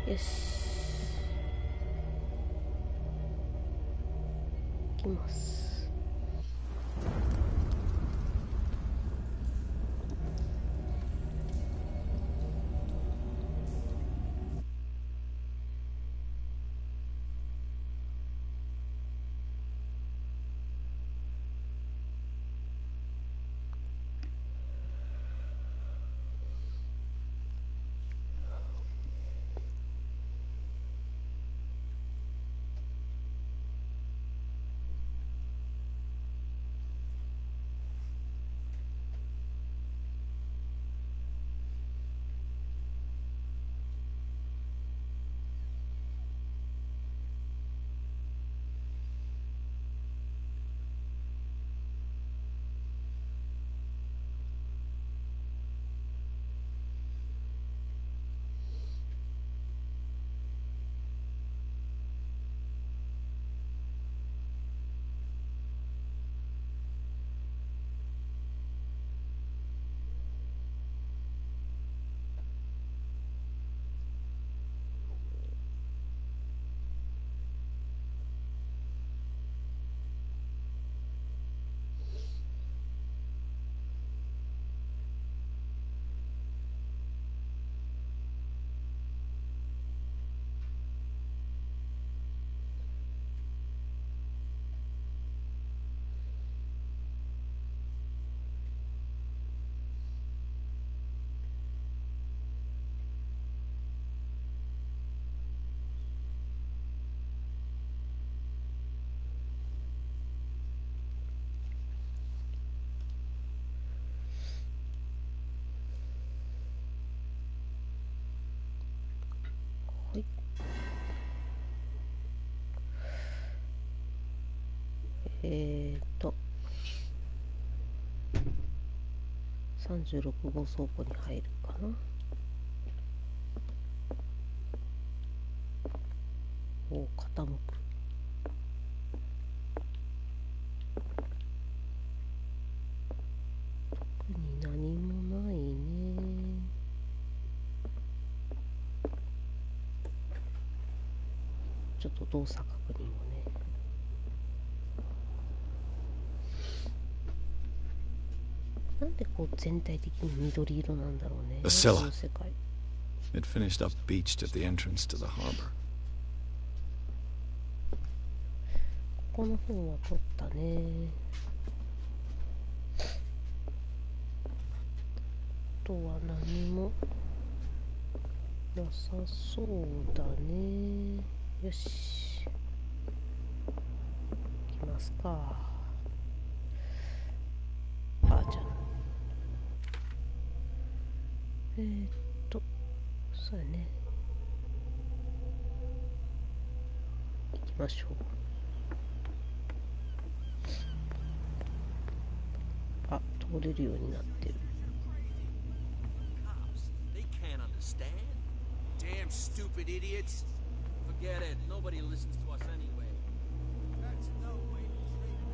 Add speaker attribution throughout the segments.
Speaker 1: よし、行きます。はい。36号倉庫に入るかな。おお、傾く。特に何もないね。ちょっと動作確認をね。なんでこう全体的に緑色なんだろうね。この世界。
Speaker 2: It finished up beached at the entrance to the harbor.
Speaker 1: ここの本は取ったね。あとは何もなさそうだね。よし。行きますか。あ、じゃあ。そうやね。行きましょう。あ、通れるようになってる。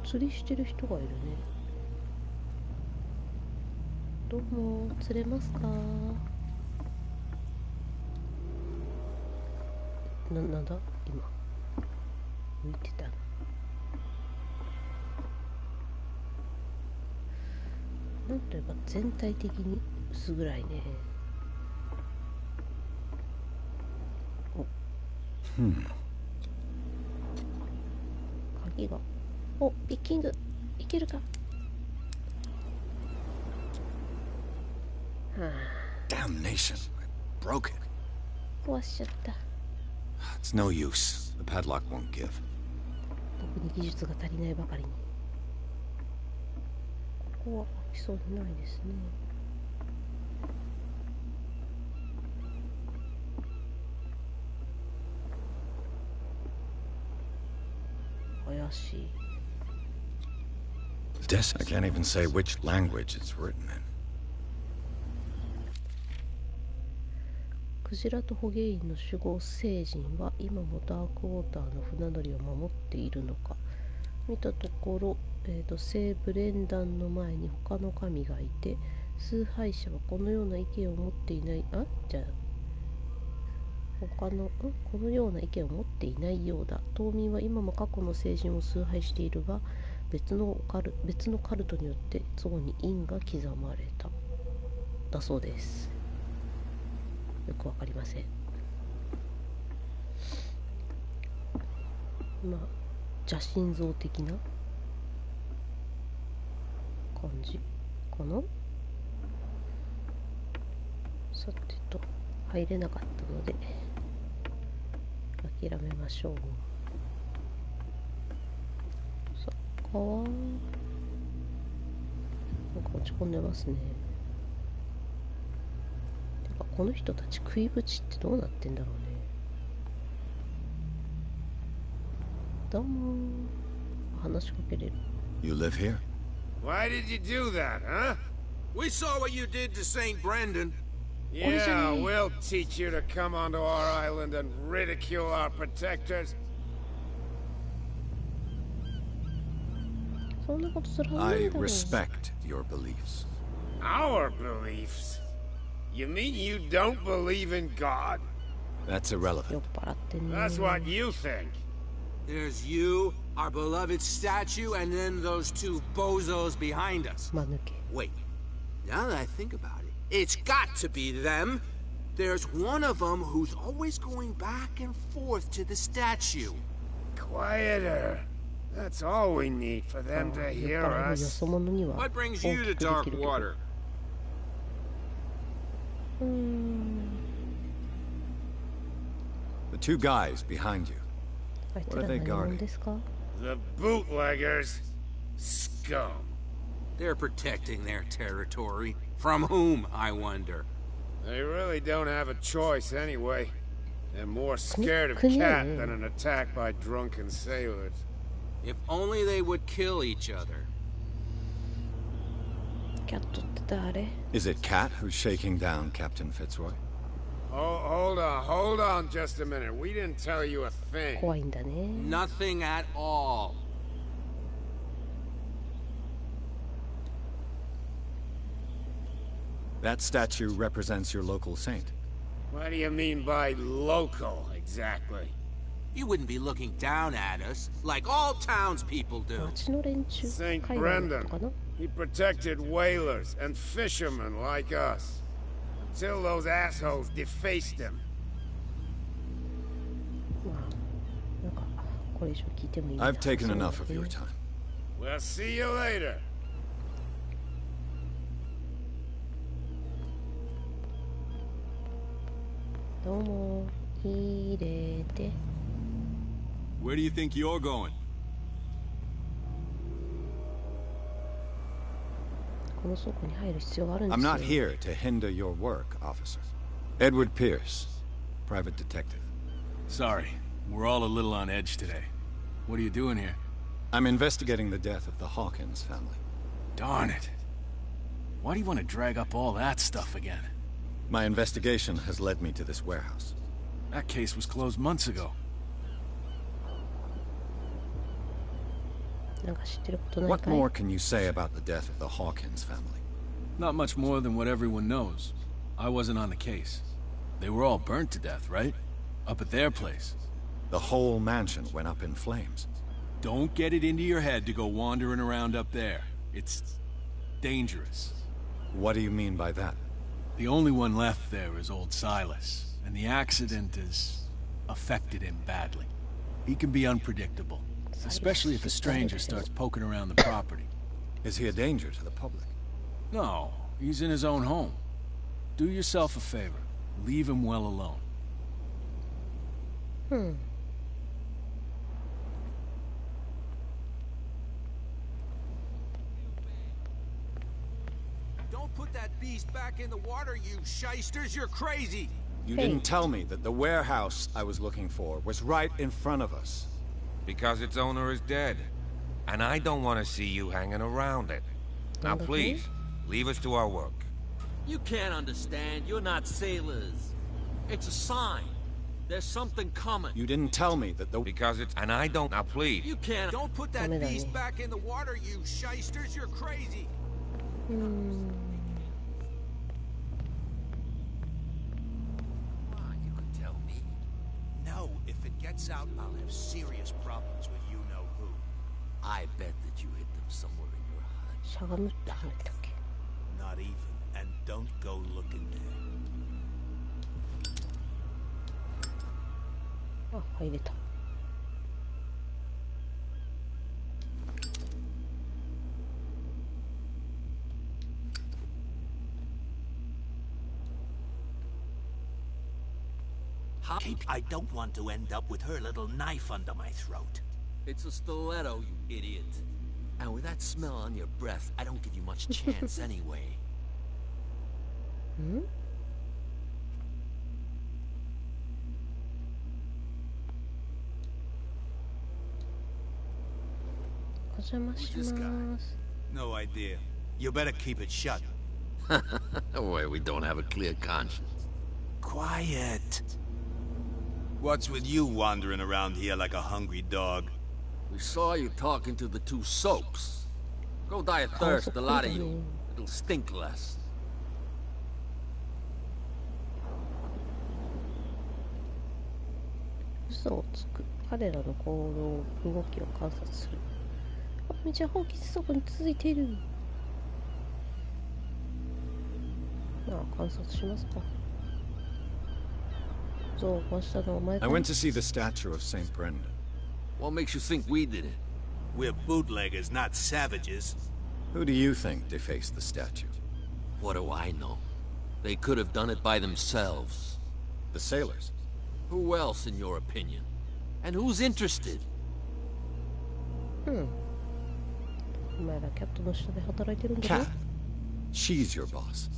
Speaker 1: 釣りしてる人がいるね。どうも、釣れますか？なんだ今浮いてたな。なんといえば全体的に薄暗いね。お、鍵が。お、ピッキングいけるか。はあ、
Speaker 2: Damnation! I broke it.
Speaker 1: 壊しちゃった。
Speaker 2: It's no use. The padlock won't give.
Speaker 1: 特に技術が足りないばかりに。ここは開きそうにないですね。怪しい。
Speaker 2: The desk. I can't even say which language it's written in.
Speaker 1: クジラと捕鯨員の守護聖人は今もダークウォーターの船乗りを守っているのか。見たところ、聖ブレンダンの前に他の神がいて、崇拝者はこのような意見を持っていない。あ、じゃあこのような意見を持っていないようだ。島民は今も過去の聖人を崇拝しているが、別のカルトによって像に印が刻まれただそうです。よくわかりません。まあ邪神像的な感じかな。さてと入れなかったので諦めましょう。さあ川なんか落ち込んでますね。てかこの人たち食いぶちってどうなってんだろうね。どうも話しかけれる。
Speaker 2: You live here?
Speaker 3: Why did you do that, huh?
Speaker 4: We saw what you did to St. Brendan.
Speaker 3: Yeah, we'll teach you to come onto our island and ridicule our protectors.
Speaker 1: そんなことするはずな
Speaker 2: I
Speaker 1: いだろう。
Speaker 2: respect your beliefs.
Speaker 3: Our beliefs? You mean you don't believe in God?
Speaker 2: That's
Speaker 1: 酔っ
Speaker 2: irrelevant.
Speaker 1: 払ってんね。
Speaker 3: That's what you think.
Speaker 4: There's you, our beloved statue, and then those two bozos behind us.
Speaker 1: 間抜け。
Speaker 4: Wait, now that I think about it, it's got to be them. There's one of them who's always going back and forth to the statue.
Speaker 3: Quieter. That's all we need for them to
Speaker 1: 酔っ
Speaker 3: hear
Speaker 1: 払いのよ
Speaker 3: us.
Speaker 1: そ者には
Speaker 4: What brings
Speaker 1: 大
Speaker 4: you
Speaker 1: き
Speaker 4: to
Speaker 1: くでき
Speaker 4: dark
Speaker 1: るけど。
Speaker 4: water?
Speaker 2: The two guys behind you.
Speaker 1: あいつ
Speaker 2: What
Speaker 1: ら
Speaker 2: are they
Speaker 1: 何者
Speaker 2: guarding?
Speaker 1: ですか？
Speaker 3: The bootleggers. Scum.
Speaker 4: They're protecting their territory. From whom, I wonder?
Speaker 3: They really don't have a choice anyway. They're more scared of
Speaker 1: Can you-
Speaker 3: Cat than an attack by drunken sailors.
Speaker 4: If only they would kill each other.
Speaker 1: キャットって誰？
Speaker 2: Is it Cat who's shaking down Captain Fitzroy?
Speaker 3: Oh, hold on just a minute. We didn't tell you a thing.
Speaker 1: 怖いんだね。
Speaker 4: Nothing at all.
Speaker 2: That statue represents your local saint.
Speaker 3: What do you mean by local, exactly?
Speaker 4: You wouldn't be looking down at us like all townspeople do.
Speaker 1: 町の連中、
Speaker 3: St.
Speaker 1: 海外の
Speaker 3: Brendan.
Speaker 1: 人かな？
Speaker 3: He protected whalers and fishermen like us. Until those assholes defaced him.
Speaker 1: まあなんかこれ以上聞いてもいいんだ。
Speaker 2: I've taken
Speaker 1: そうだ
Speaker 2: enough of
Speaker 1: ね
Speaker 2: your time.
Speaker 3: We'll see you later.
Speaker 1: どうも入れて。
Speaker 5: Where do you think you're going?
Speaker 1: この倉庫に入る必要があるんです
Speaker 2: I'm
Speaker 1: よ。
Speaker 2: not here to hinder your work, officer. Edward Pierce, private detective.
Speaker 5: Sorry, we're all a little on edge today. What are you doing here?
Speaker 2: I'm investigating the death of the Hawkins family.
Speaker 5: Darn it. Why do you want to drag up all that stuff again?
Speaker 2: My investigation has led me to this warehouse.
Speaker 5: That case was closed months ago.
Speaker 1: なんか知ってることない
Speaker 2: What
Speaker 1: かい？
Speaker 2: more can you say about the death of the Hawkins family?
Speaker 5: Not much more than what everyone knows. I wasn't on the case. They were all burnt to death, right? Up at their place.
Speaker 2: The whole mansion went up in flames.
Speaker 5: Don't get it into your head to go wandering around up there. It's dangerous.
Speaker 2: What do you mean by that?
Speaker 5: The only one left there is old Silas, and the accident has affected him badly. He can be unpredictable, especially if a stranger starts poking around the property.
Speaker 2: Is he a danger to the public?
Speaker 5: No, he's in his own home. Do yourself a favor. Leave him well alone.
Speaker 4: Don't put that beast back in the water, you shysters. You're crazy.
Speaker 2: You
Speaker 1: Hey.
Speaker 2: didn't tell me that the warehouse I was looking for was right in front of us.
Speaker 6: Because its owner is dead. And I don't want to see you hanging around it. Now
Speaker 1: Okay.
Speaker 6: please, leave us to our work.
Speaker 7: You can't understand. You're not sailors. It's a sign. There's something coming.
Speaker 2: You didn't tell me that the...
Speaker 6: Because it's... And I don't... Now please.
Speaker 7: You can't.
Speaker 4: Don't put that
Speaker 1: Dame, dame.
Speaker 4: beast back in the water, you shysters. You're crazy.
Speaker 6: Come on, you can tell me.
Speaker 4: gets out, I'll have serious problems with you-know-who.
Speaker 7: I bet that you hid them somewhere in your hut.
Speaker 1: しゃがむって話だっけ。
Speaker 4: Not even, and don't go looking there.
Speaker 1: あ、入れた。
Speaker 4: I don't want to end up with her little knife under my throat.
Speaker 7: It's a stiletto, you idiot. And with that smell on your breath, I don't give you much chance anyway.
Speaker 1: ん？お邪魔します。
Speaker 4: No idea. You better keep it shut.
Speaker 7: Why, we don't have a clear conscience.
Speaker 4: Quiet. What's with you wandering around here like a hungry dog?
Speaker 7: We saw you talking to the two soaks. Go die of thirst, the lot of you. It'll stink less.
Speaker 1: 嘘をつく。彼らの行動、動きを観察する。あ、めちゃ放棄そこに続いている。まあ、観察しますか。像を壊したのはお前か。
Speaker 2: I went to see the statue of Saint Brendan.
Speaker 7: What makes you think we did it?
Speaker 4: We're bootleggers, not savages.
Speaker 2: Who do you think defaced the statue?
Speaker 7: What do I know? They could have done it by themselves.
Speaker 2: The sailors.
Speaker 7: Who else, in your opinion? And who's interested?
Speaker 1: お前らキャットの下で働いてるんだろ。
Speaker 2: Cat. She's your boss.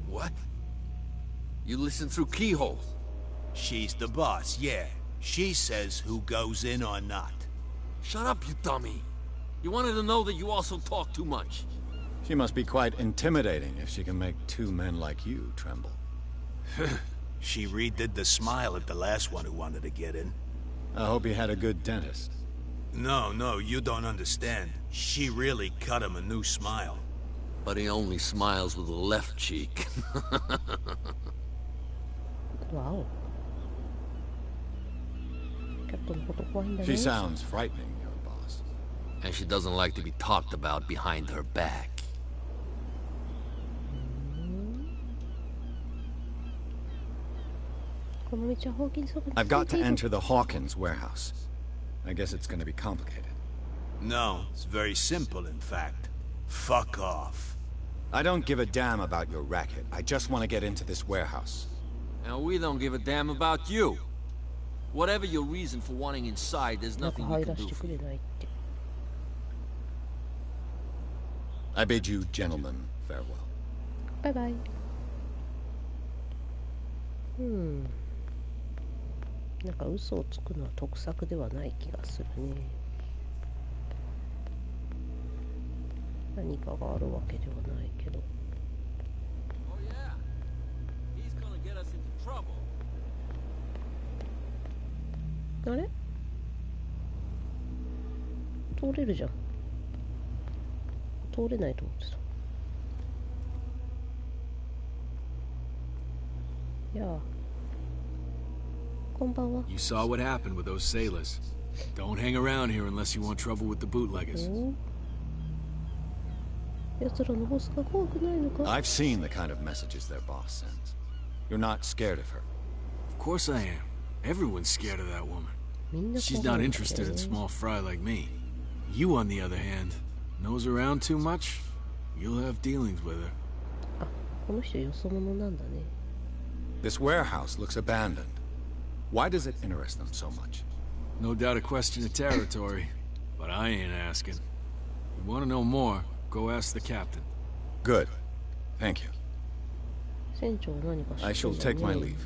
Speaker 7: What? You listen through keyholes.
Speaker 4: She's the boss, yeah. She says who goes in or not.
Speaker 7: Shut up, you dummy. You wanted to know that you also talk too much.
Speaker 2: She must be quite intimidating if she can make two men like you tremble.
Speaker 4: She redid the smile at the last one who wanted to get in.
Speaker 2: I hope he had a good dentist.
Speaker 4: No, you don't understand. She really cut him a new smile.
Speaker 7: But he only smiles with the left cheek.
Speaker 1: わお。キャットのこと怖いんだね。
Speaker 2: She sounds frightening, your boss.
Speaker 7: And she doesn't like to be talked about behind her back.
Speaker 2: I've got to enter the Hawkins warehouse. I guess it's going to be complicated.
Speaker 4: No, it's very simple, in fact. Fuck off.
Speaker 2: I don't give a damn about your racket. I just want to get into this warehouse.
Speaker 7: And we don't give a damn about you. Whatever your reason for wanting inside, there's nothing we can do for you.
Speaker 2: I bid you gentlemen farewell.
Speaker 1: Bye bye. なんか嘘をつくのは得策ではない気がするね。何かがあるわけではないけど。
Speaker 7: Oh yeah. He's gonna get us into trouble.
Speaker 1: あれ？通れるじゃん。通れないと思ってた。いやあ。こんばんは。
Speaker 5: You saw what happened with those sailors. Don't hang around here unless you want trouble with the bootleggers.
Speaker 1: 奴らのボスが怖くないのか？
Speaker 2: I've seen the kind of messages their boss sends. You're not scared of her.
Speaker 5: Of course I am. Everyone's scared of that woman.
Speaker 1: みんな
Speaker 5: She's
Speaker 1: 怖
Speaker 5: not
Speaker 1: いんだけど
Speaker 5: interested
Speaker 1: ね
Speaker 5: in small fry like me. You, on the other hand, nose around too much, you'll have dealings with her.
Speaker 1: あ、この人よそ者なんだね。
Speaker 2: This warehouse looks abandoned. Why does it interest them so much?
Speaker 5: No doubt a question of territory, but I ain't asking. You want to know more, go ask the captain.
Speaker 2: Good. Thank you.
Speaker 1: 船長は何か知って
Speaker 2: I
Speaker 1: る
Speaker 2: shall
Speaker 1: んだ
Speaker 2: take my
Speaker 1: ね。
Speaker 2: leave.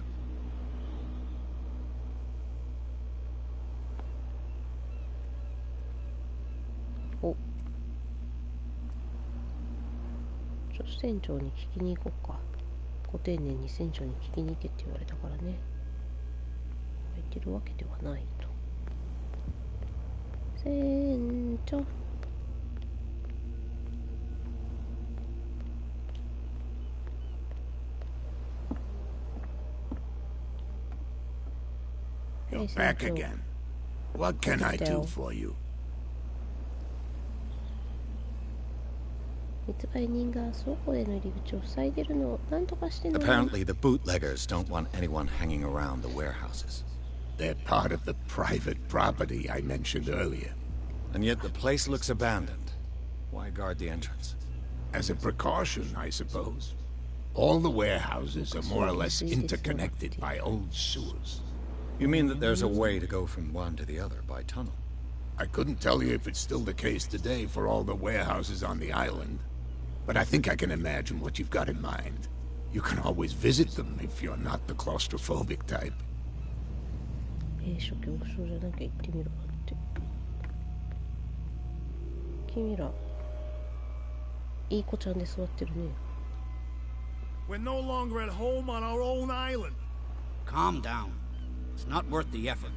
Speaker 1: お。船長に聞きに行こうか。ご丁寧に船長に聞きに行けって言われたからね。空いてるわけではないと。船長。
Speaker 3: You're back again. What can I do for you?
Speaker 1: 密売人が倉庫への入り口を塞いでるのを何とかしてね。
Speaker 2: Apparently, the bootleggers don't want anyone hanging around the warehouses.
Speaker 3: They're part of the private property I mentioned earlier.
Speaker 2: And yet the place looks abandoned. Why guard the entrance?
Speaker 3: As a precaution, I suppose. All the warehouses are more or less interconnected by old sewers.
Speaker 2: You mean that there's a way to go from one to the other by tunnel?
Speaker 3: I couldn't tell you if it's still the case today for all the warehouses on the island, but I think I can imagine what you've got in mind. You can always visit them if you're not the claustrophobic type.
Speaker 1: 初期オフショーじゃなきゃ行ってみろって。君ら、いい子ちゃんで座ってるね。
Speaker 8: We're no longer at home on our own island.
Speaker 7: Calm down. It's not worth the effort.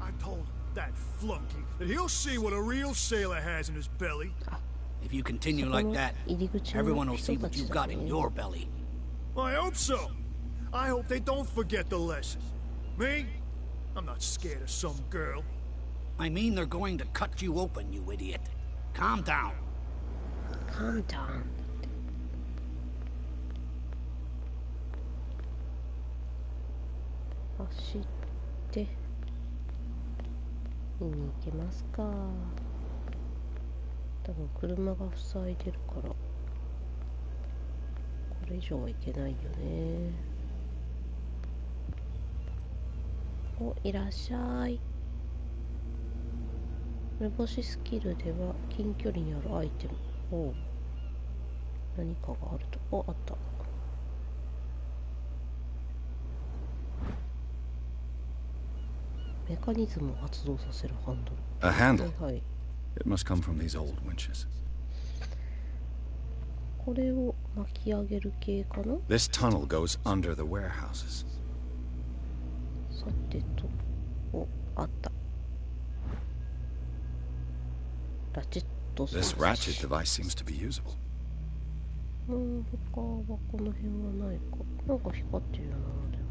Speaker 8: I told that flunky that he'll see what a real sailor has in his belly.
Speaker 7: If you continue like that, everyone will see what you've got in your belly.
Speaker 8: I hope so. I hope they don't forget the lesson. Me? I'm not scared of some girl.
Speaker 7: I mean they're going to cut you open, you idiot. Calm down.
Speaker 1: Calm down. 走って見に行けますか。多分車が塞いでるからこれ以上はいけないよね。お、いらっしゃい。目星スキルでは近距離にあるアイテムを何かがあると。お、あった。メカニズムを発動させるハンドル。
Speaker 2: A handle?
Speaker 1: はい。
Speaker 2: It must come from these old winches.
Speaker 1: これを巻き上げる系かな。
Speaker 2: This tunnel goes under the warehouses.
Speaker 1: さてと、お、あった。ラチット装置。
Speaker 2: This ratchet device seems to be usable.
Speaker 1: 他はこの辺はないか。なんか光ってるよな。でも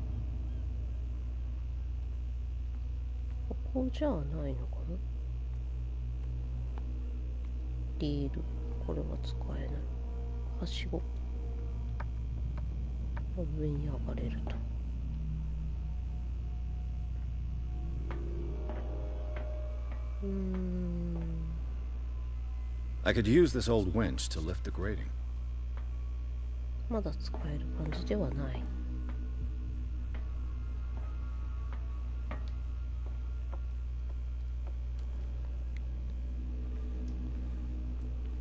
Speaker 1: ここじゃないのかな。リール、これは使えない。はしご、上に上がれると。
Speaker 2: I could use this old winch to lift the grating.
Speaker 1: まだ使える感じではない。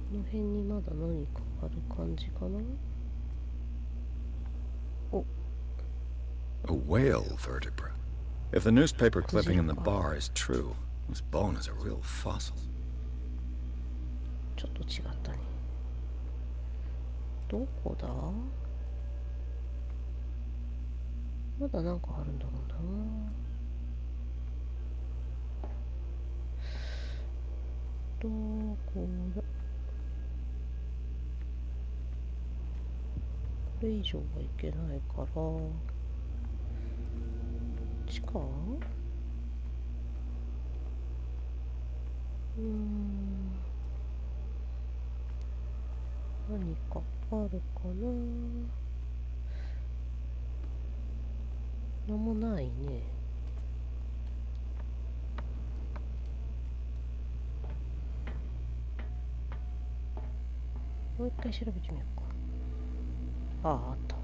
Speaker 1: この辺にまだ何かある感じかな。お、
Speaker 2: A whale vertebra. If the newspaper clipping in the bar is true, this bone is a real fossil.
Speaker 1: ちょっと違ったね。どこだ？まだなんかあるんだろうな。どこだ？これ以上はいけないから、地下？何かあるかな。なんもないね。もう一回調べてみようか。ああ、あった。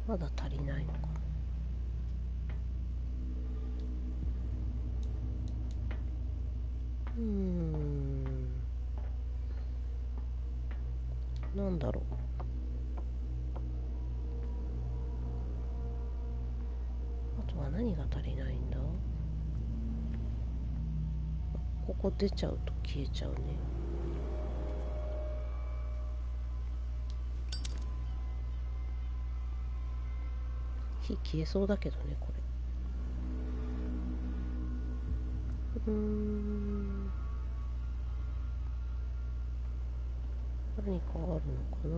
Speaker 1: まだ足りないのかな。なんだろう。あとは何が足りないんだ。ここ出ちゃうと消えちゃうね。火消えそうだけどね、これ。何かあるのかな。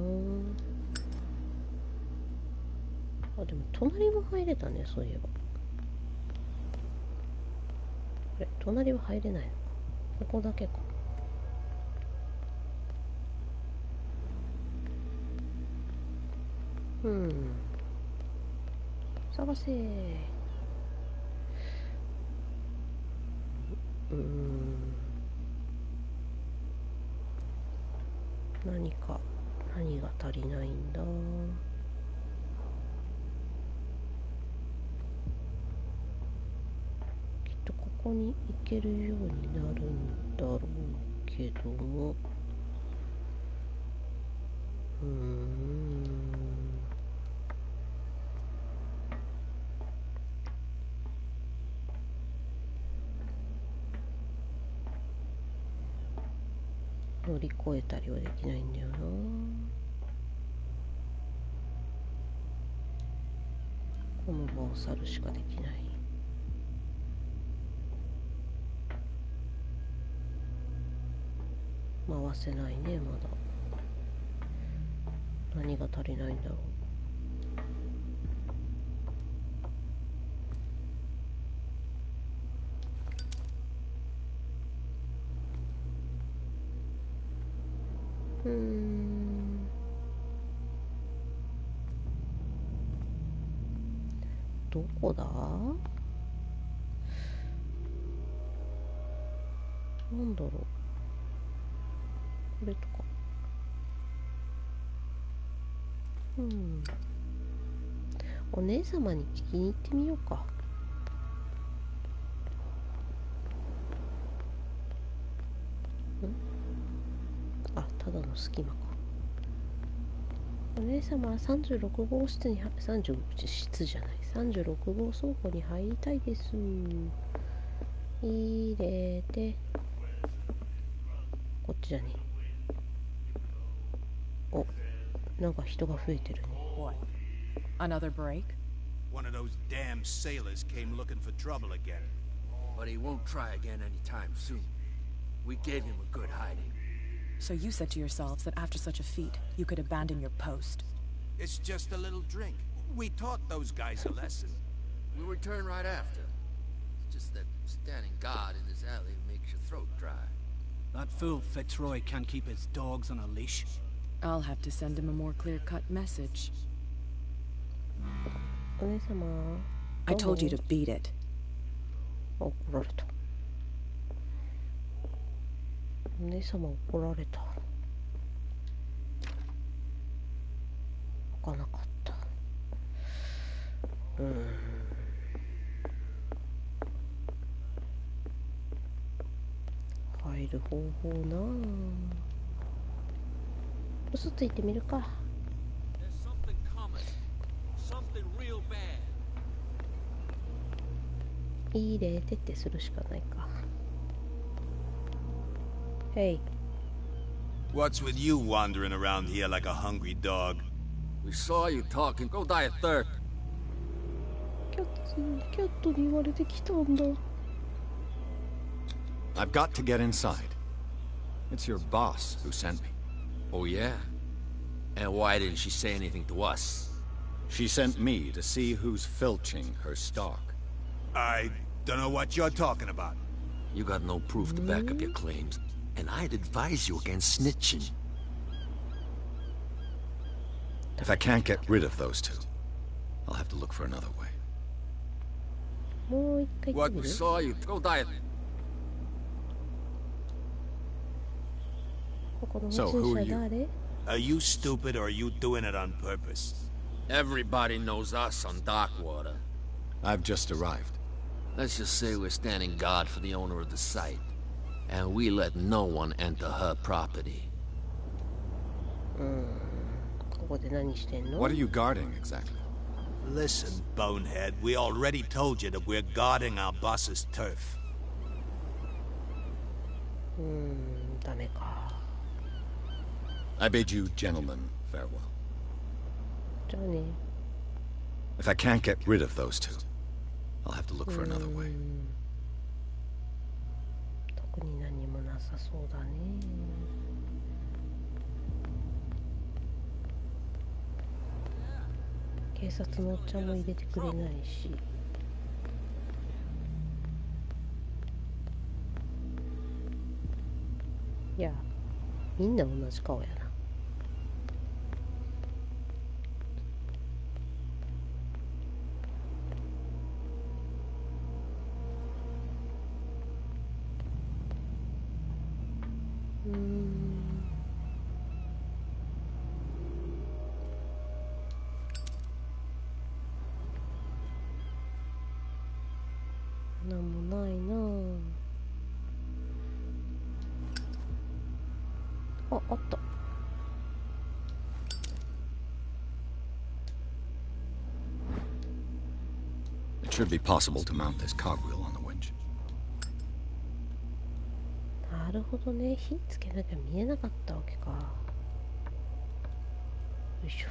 Speaker 1: あ、でも隣も入れたね、そういえば。あれ、隣は入れないのか。ここだけか。探せー。何が足りないんだ。きっとここに行けるようになるんだろうけども、乗り越えたりはできないんだよな。この場を去るしかできない。回せないね、まだ。何が足りないんだろう。どこだ？なんだろう。これとか。お姉様に聞きに行ってみようか。あ、ただの隙間か。お姉様は36号室に36室じゃない、36号倉庫に入りたいです。入れて、こっちじゃねえ。お、なんか人が増えてるね。
Speaker 9: What? Another break?
Speaker 10: One of those damn sailors came looking for trouble again.
Speaker 7: But he won't try again anytime soon. We gave him a good hiding.
Speaker 9: So you said to yourselves that after such a feat, you could abandon your post.
Speaker 10: It's just a little drink. We taught those guys a lesson.
Speaker 7: We'll return right after. It's just that standing guard in this alley makes your throat dry.
Speaker 10: That fool Fitzroy can't keep his dogs on a leash.
Speaker 9: I'll have to send him a more clear-cut message.
Speaker 1: お姉様、
Speaker 9: I told you to beat it.
Speaker 1: 怒られた。お姉様怒られた。開かなかった。入る方法なあ。嘘ついてみるか。入れてってするしかないか。Hey.
Speaker 10: What's with you wandering around here like a hungry dog?
Speaker 7: We saw you talking. Go die of thirst.
Speaker 1: キャットに言われてきたんだ。
Speaker 2: I've got to get inside. It's your boss who sent me.
Speaker 7: Oh, yeah? And why didn't she say anything to us?
Speaker 2: She sent me to see who's filching her stock.
Speaker 10: I don't know what you're talking about.
Speaker 7: You got no proof to back up your claims, and I'd advise you against snitching.
Speaker 2: If I can't get rid of those two, I'll have to look for another way.
Speaker 1: もう一回言って
Speaker 7: What
Speaker 1: み
Speaker 7: we
Speaker 1: る？
Speaker 7: saw you. Go die.
Speaker 1: ここの
Speaker 2: So,
Speaker 1: 持
Speaker 2: who
Speaker 1: ち
Speaker 2: are
Speaker 1: 主
Speaker 2: you?
Speaker 1: は誰？
Speaker 10: Are you stupid or are you doing it on purpose?
Speaker 7: Everybody knows us on Darkwater.
Speaker 2: I've just arrived.
Speaker 7: Let's just say we're standing guard for the owner of the site, and we let no one enter her property.
Speaker 1: ここで何してんの？
Speaker 2: What are you guarding exactly?
Speaker 10: Listen, bonehead, we already told you that we're guarding our boss's turf.
Speaker 1: ダメか。
Speaker 2: I bid you gentlemen farewell.
Speaker 1: じゃあね。
Speaker 2: If I can't get rid of those two, I'll have to look for another way.
Speaker 1: 特に何もなさそうだね。警察のおっちゃんも入れてくれないし。いや、みんな同じ顔やな。なんもないなあ。あ、あった。
Speaker 2: It should be possible to mount this cogwheel on the winch.
Speaker 1: なるほどね。火つけなきゃ見えなかったわけか。よいしょ。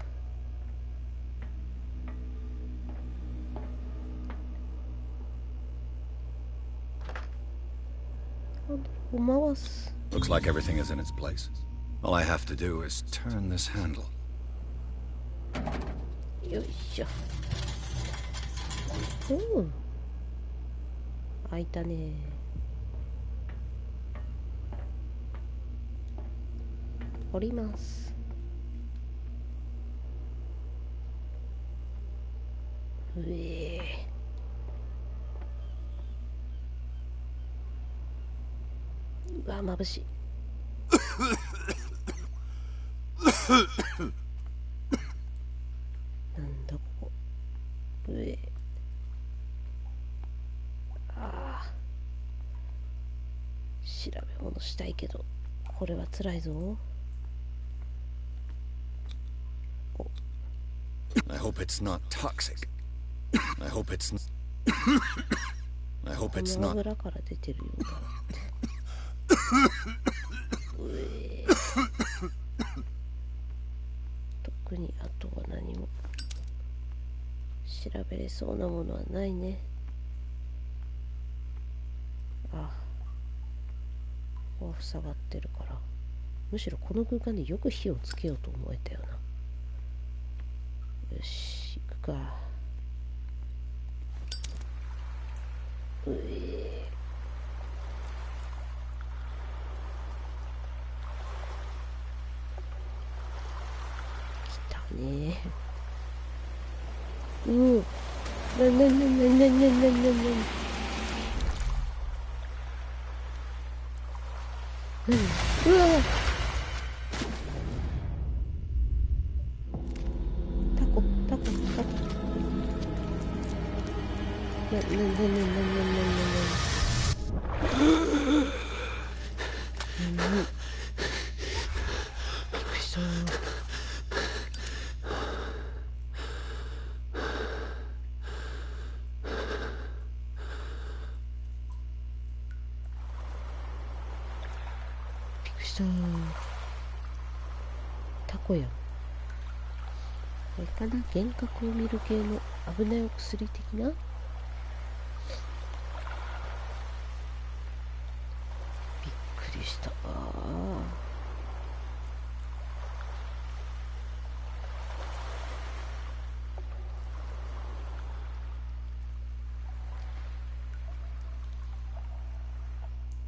Speaker 1: 回す。
Speaker 2: Looks like everything is in its place. All I have to do is turn this handle.
Speaker 1: よいしょ。おう。開いたね。降ります。うえー。うわ、眩しい。なんだここ。うえ。ああ。調べ物したいけど、これは辛いぞ。
Speaker 2: I hope it's not toxic. I hope it's not.
Speaker 1: 油から出てるようだって。特にあとは何も調べれそうなものはないね。あ、ここは塞がってるから、むしろこの空間でよく火をつけようと思えたよな。よし、行くか。うえー、来たね。うん。うわ。タコ。びっくりした。タコや。これかな、幻覚を見る系の危ないお薬的な。びっくりした。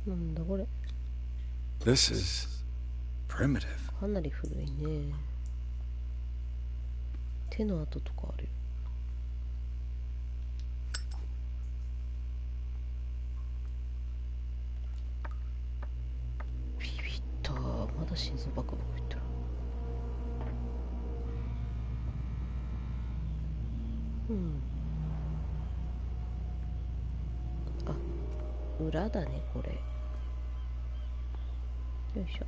Speaker 1: なんだこれ。
Speaker 2: This is primitive.
Speaker 1: かなり古いね。手の跡とかあるよ。ビビった。まだ心臓バカバカ言ってる。あ、裏だねこれ。よいしょ。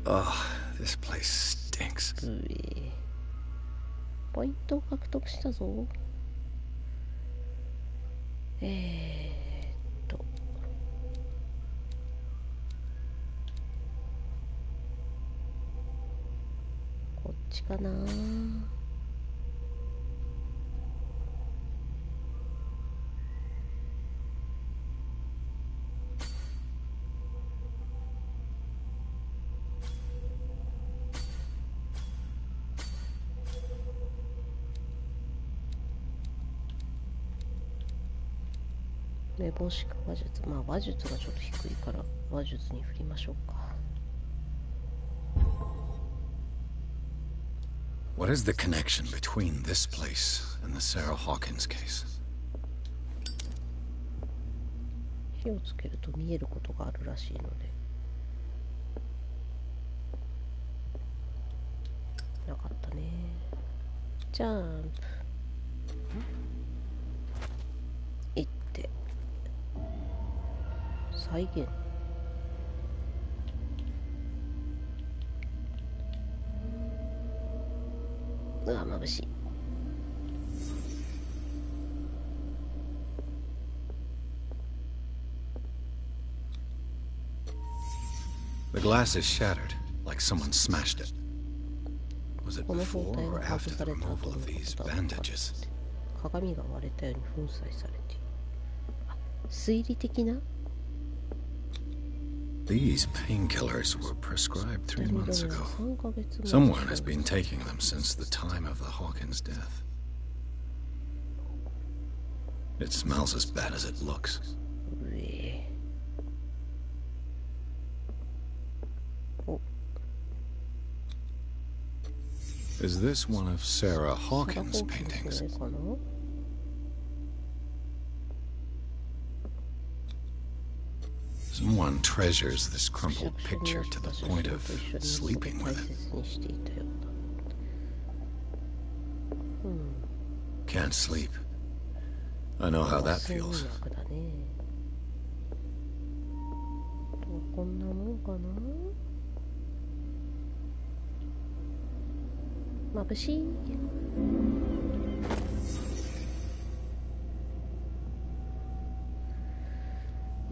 Speaker 2: Oh, this place stinks.
Speaker 1: ポイントを獲得したぞ。こっちかな。目星か話術。まあ話術がちょっと低いから話術に振りましょうか。
Speaker 2: What is the connection between this place and the Sarah Hawkins case?
Speaker 1: 火をつけると見えることがあるらしいので。なかったね。ジャンプ。行って。再現。うわ、眩しい。
Speaker 2: The glass is shattered, like someone smashed it. Was it before or after the removal of these bandages?
Speaker 1: 鏡が割れたように粉砕されている。推理的な
Speaker 2: These painkillers were prescribed 3 months ago. Someone has been taking them since the time of the Hawkins death. It smells as bad as it looks. Is this one of Sarah Hawkins' paintings? Someone treasures this crumpled picture to the point of sleeping with it. Can't sleep. I know how that feels.
Speaker 1: こんなもんかな。眩しい。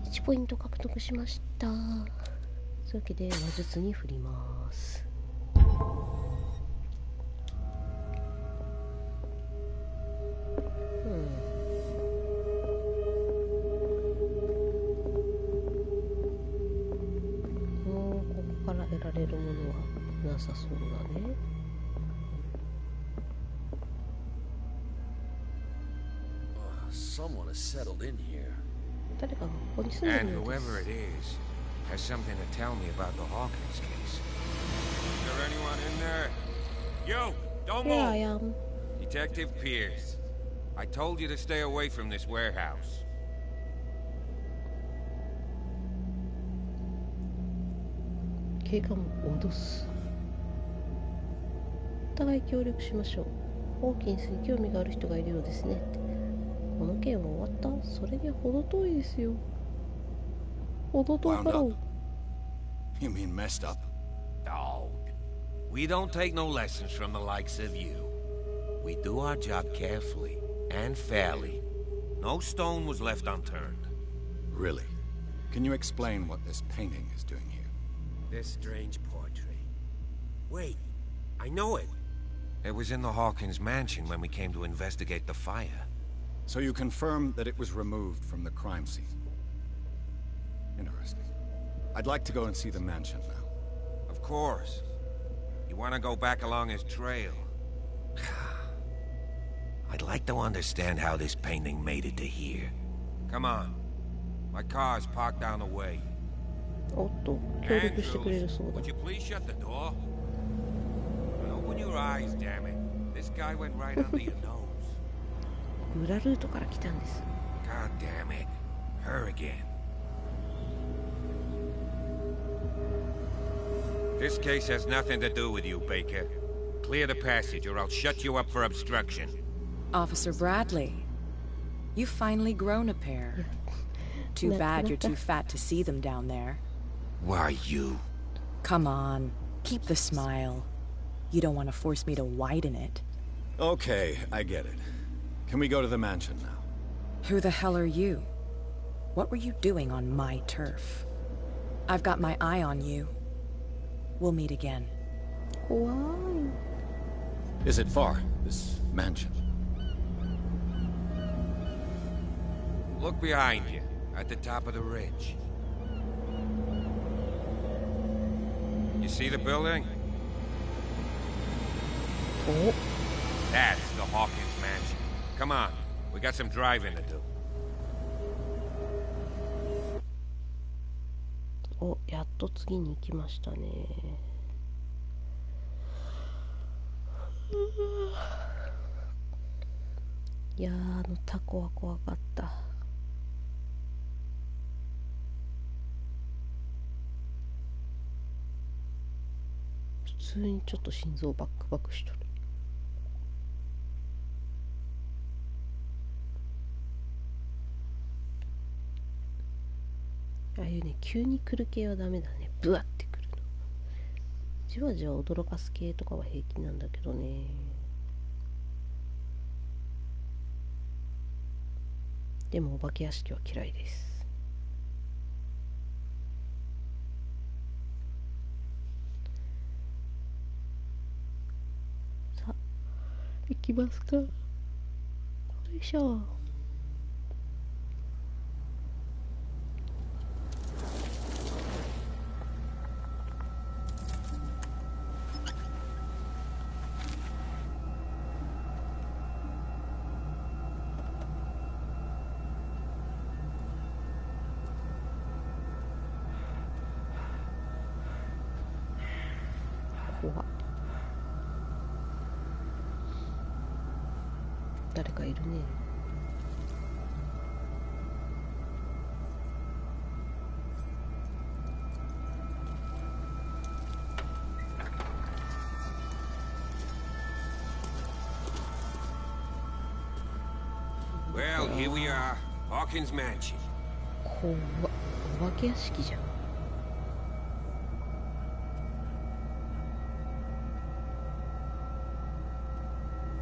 Speaker 1: 1ポイント獲得しました。というわけで話術に振ります。もうここから得られるものはなさそうだね。
Speaker 7: Someone has settled in here.
Speaker 6: And whoever it is has something to tell me about the Hawkins case. Is there anyone in there? You! Don't move!
Speaker 1: Here I am.
Speaker 6: Detective Pierce. I told you to stay away from this warehouse.
Speaker 1: 警官を脅す。お互い協力しましょう。ホーキンスに興味がある人がいるようですねって。この件は終わった？それには程遠いですよ。程遠かろう。
Speaker 2: You mean messed up?
Speaker 6: Dog. We don't take no lessons from the likes of you. We do our job carefully and fairly. No stone was left unturned.
Speaker 2: Really? Can you explain what this painting is doing here?
Speaker 6: This strange portrait. Wait, I know it. It was in the Hawkins mansion when we came to investigate the fire.
Speaker 2: So you confirm that it was removed from the crime scene? Interesting. I'd like to go and see the mansion now.
Speaker 6: Of course. You want to go back along his trail? I'd like to understand how this painting made it to here. Come on. My car's parked down the way.
Speaker 1: おっと、協力してくれるそうだ。
Speaker 6: Would you please shut the door? And open your eyes, damn it. This guy went right under your nose.
Speaker 1: 裏ルートから来たんです。
Speaker 6: God damn it. Her again. This case has nothing to do with you, Baker. Clear the passage or I'll shut you up for obstruction.
Speaker 9: Officer Bradley, you've finally grown a pair. Too bad you're too fat to see them down there.
Speaker 6: Why, you?
Speaker 9: Come on, keep the smile. You don't want to force me to widen it.
Speaker 2: Okay, I get it. Can we go to the mansion now?
Speaker 9: Who the hell are you? What were you doing on my turf? I've got my eye on you. We'll meet again.
Speaker 1: Why?
Speaker 2: Is it far, this mansion?
Speaker 6: Look behind you, at the top of the ridge. You see the building?
Speaker 1: Oh.
Speaker 6: That's the Hawkins mansion. Come on, we got some driving to do.
Speaker 1: お、やっと次に行きましたね。いやー、あのタコは怖かった。普通にちょっと心臓バックバクしとる。ああいうね、急に来る系はダメだね。ブワってくるの。じわじわ驚かす系とかは平気なんだけどね。でもお化け屋敷は嫌いです。さあ、行きますか。よいしょ。誰かいるね。
Speaker 6: Well, here we are, Hawkins Mansion.
Speaker 1: 怖っ、お化け屋敷じゃん。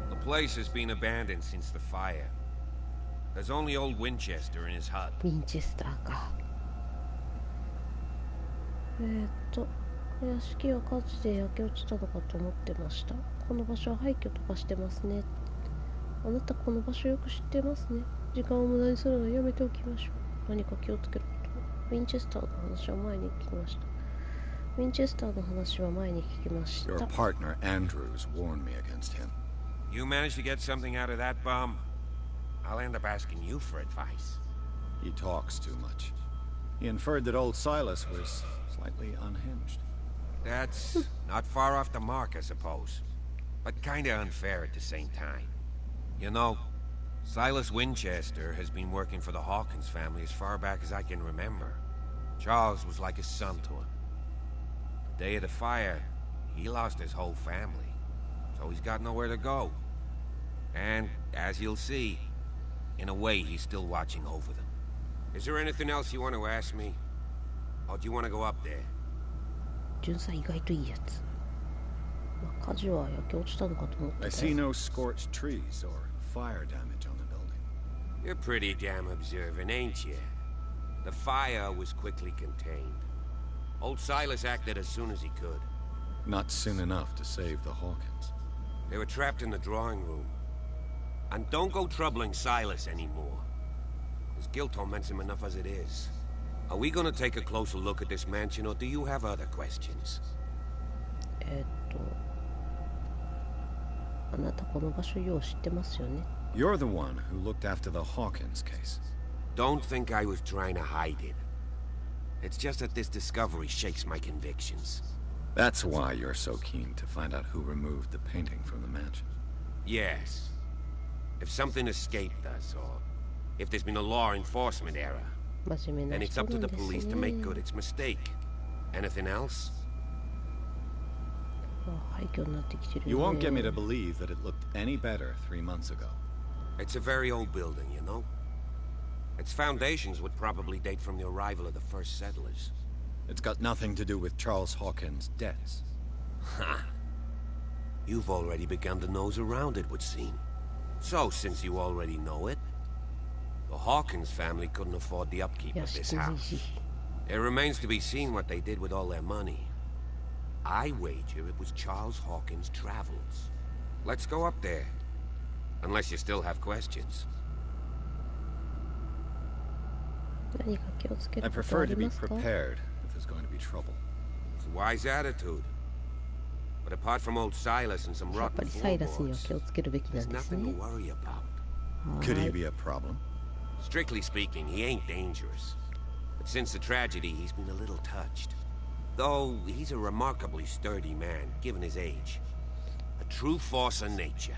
Speaker 6: The place has been abandoned since the fire. There's only old Winchester in his hut.
Speaker 1: ウィンチェスターか。屋敷は火事で焼け落ちたのかと思ってました。この場所は廃墟とかしてますね。あなたこの場所よく知ってますね。時間を無駄にするのはやめておきましょう。何か気をつけること。ウィンチェスターの話は前に聞きました。ウィンチェスターの話は前に聞きました。
Speaker 2: Your partner Andrews warned me against him.
Speaker 6: You managed to get something out of that bum? I'll end up asking you for advice.
Speaker 2: He talks too much. He inferred that old Silas was slightly unhinged.
Speaker 6: That's not far off the mark, I suppose. But kinda unfair at the same time. You know, Silas Winchester has been working for the Hawkins family as far back as I can remember. Charles was like a son to him. The day of the fire, he lost his whole family. So he's got nowhere to go. And, as you'll see, in a way he's still watching over them. Is there anything else you want to ask me? Or do you want to go up there?
Speaker 1: 巡査意外といいやつ。まあ、火事は焼け落ちたのかと思ってた。
Speaker 2: I see no scorched trees or fire damage on the building.
Speaker 6: You're pretty damn observant, ain't you? The fire was quickly contained. Old Silas acted as soon as he could.
Speaker 2: Not soon enough to save the Hawkins.
Speaker 6: They were trapped in the drawing room. And don't go troubling Silas anymore. His guilt torments him enough as it is. Are we gonna take a closer look at this mansion, or do you have other questions?
Speaker 1: あなたこの場所よう知ってますよね。
Speaker 2: You're the one who looked after the Hawkins case.
Speaker 6: Don't think I was trying to hide it. It's just that this discovery shakes my convictions.
Speaker 2: That's why you're so keen to find out who removed the painting from the mansion.
Speaker 6: Yes. If something escaped us, or if there's been a law enforcement error, then it's up to the police to make good its mistake. Anything else?
Speaker 2: You won't get me to believe that it looked any better 3 months ago.
Speaker 6: It's a very old building, you know? Its foundations would probably date from the arrival of the first settlers.
Speaker 2: It's got nothing to do with Charles Hawkins' debts.
Speaker 6: Ha! You've already begun to nose around it, would seem. So, since you already know it, the Hawkins family couldn't afford the upkeep of this house. It remains to be seen what they did with all their money. I wager it was Charles Hawkins' travels. Let's go up there. Unless you still have questions.
Speaker 2: I prefer to be prepared if there's going to be trouble.
Speaker 6: It's a wise attitude. But apart from old Silas and some rotten floorboards, there's nothing to worry about.
Speaker 2: Could he be a problem?
Speaker 6: Strictly speaking, he ain't dangerous. But since the tragedy, he's been a little touched. Though he's a remarkably sturdy man, given his age. A true force of nature.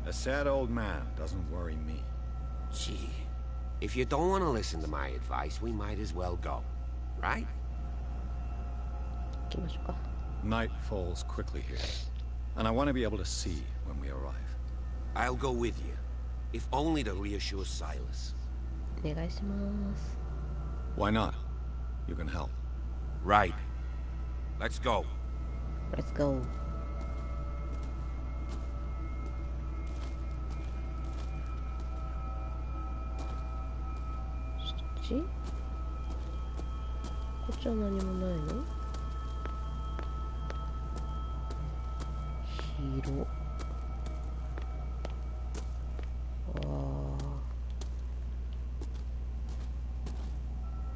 Speaker 2: A sad old man doesn't worry me.
Speaker 6: Gee, if you don't want to listen to my advice, we might as well go. Right?
Speaker 1: 行きましょうか。
Speaker 2: Night falls quickly here, and I want to be able to see when we arrive.
Speaker 6: I'll go with you, if only to reassure Silas.
Speaker 1: お願いします。
Speaker 2: Why not? You can help.
Speaker 6: Right. Let's go.
Speaker 1: Let's go. そっち？こっちは何もないの？広。あ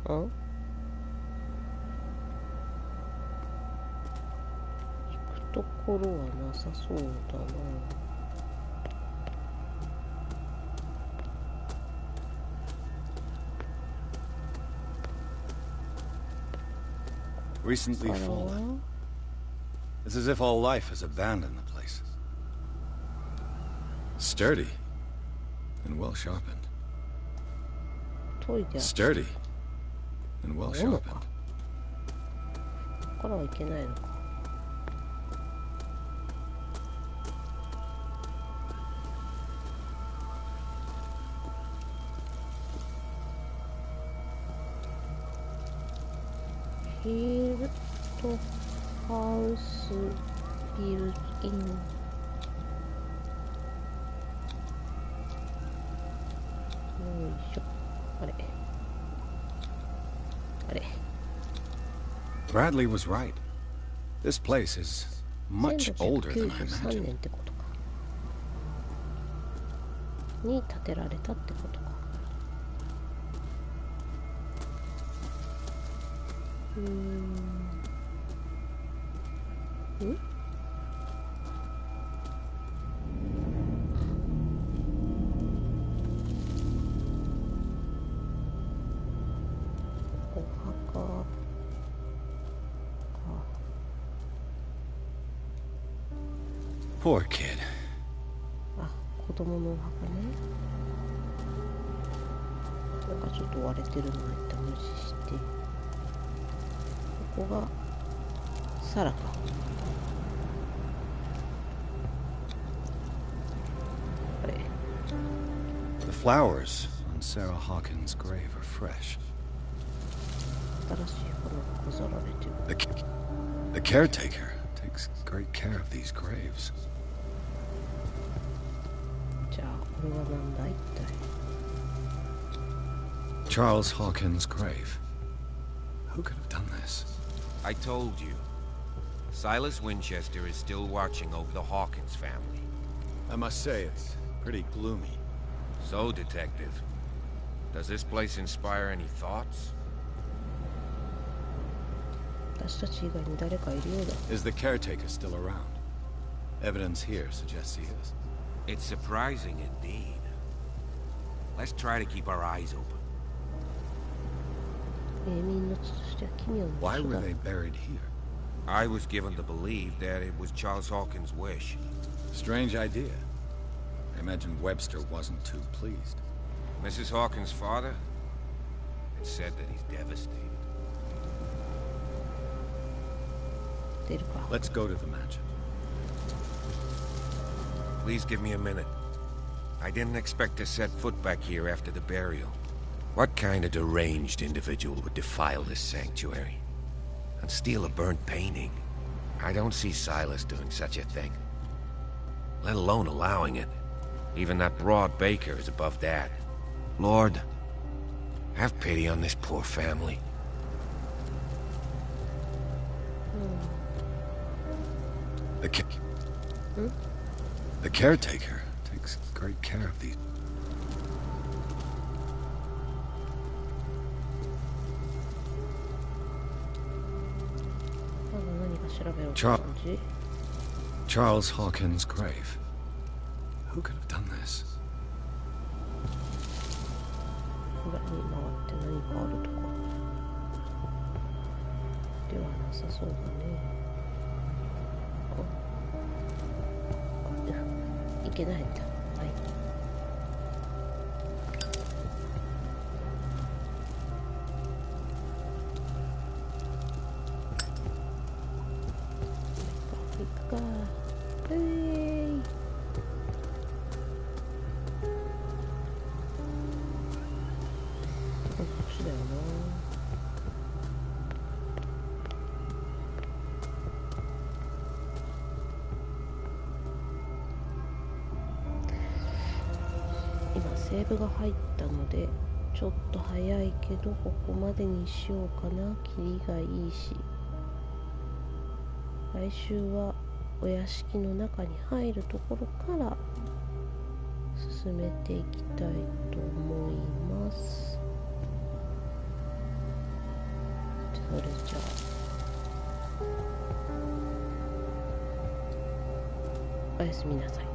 Speaker 1: あ。ん？ところはなさそうだな。
Speaker 2: Recently fallen. It's as if all life has abandoned the place. Sturdy and well sharpened. Sturdy and well sharpened.
Speaker 1: ここからはいけないのか。ヒールとハウスビルイン。よいしょ。あれ。あれ。
Speaker 2: Bradley was right. This place is much older than I
Speaker 1: 1693
Speaker 2: imagined.
Speaker 1: 年ってことか。に建てられたってことか。ん？お墓か。
Speaker 2: Poor kid.
Speaker 1: あ、子供のお墓ね。なんかちょっと割れてるのにって無視して。ここがサラか。あれ。
Speaker 2: The flowers on Sarah Hawkins' grave are fresh.
Speaker 1: 新しい花が飾られてる。
Speaker 2: The caretaker takes great care of these graves.
Speaker 1: じゃあこれはなんだ一体。
Speaker 2: Charles Hawkins' grave. Who could have done this?
Speaker 6: I told you. Silas Winchester is still watching over the Hawkins family.
Speaker 2: I must say, it's pretty gloomy.
Speaker 6: So, Detective, does this place inspire any thoughts?
Speaker 1: 私たち以外に誰かいるようだ。
Speaker 2: Is the caretaker still around? Evidence here suggests he is.
Speaker 6: It's surprising indeed. Let's try to keep our eyes open.
Speaker 1: 永眠の地としては奇妙な
Speaker 2: Why
Speaker 1: 場所
Speaker 2: were
Speaker 1: だ。
Speaker 2: they buried here?
Speaker 6: I was given to believe that it was Charles Hawkins' wish.
Speaker 2: Strange idea. I imagine Webster wasn't too pleased.
Speaker 6: Mrs. Hawkins' father? It's said that he's devastated.
Speaker 1: 出るか。
Speaker 2: Let's go to the mansion.
Speaker 6: Please give me a minute. I didn't expect to set foot back here after the burial. What kind of deranged individual would defile this sanctuary? And steal a burnt painting? I don't see Silas doing such a thing. Let alone allowing it. Even that broad baker is above that. Lord, have pity on this poor family.
Speaker 2: The caretaker takes great care of these.
Speaker 1: まだ何か調べろって感じ。
Speaker 2: Charles Hawkins' grave. Who could have done this?
Speaker 1: 裏に回って何かあるとか。ではなさそうだね。いけないんだ。はい。行くか。こっちだよな。今セーブが入ったのでちょっと早いけどここまでにしようかな。キリがいいし、来週はお屋敷の中に入るところから進めていきたいと思います。それじゃあおやすみなさい。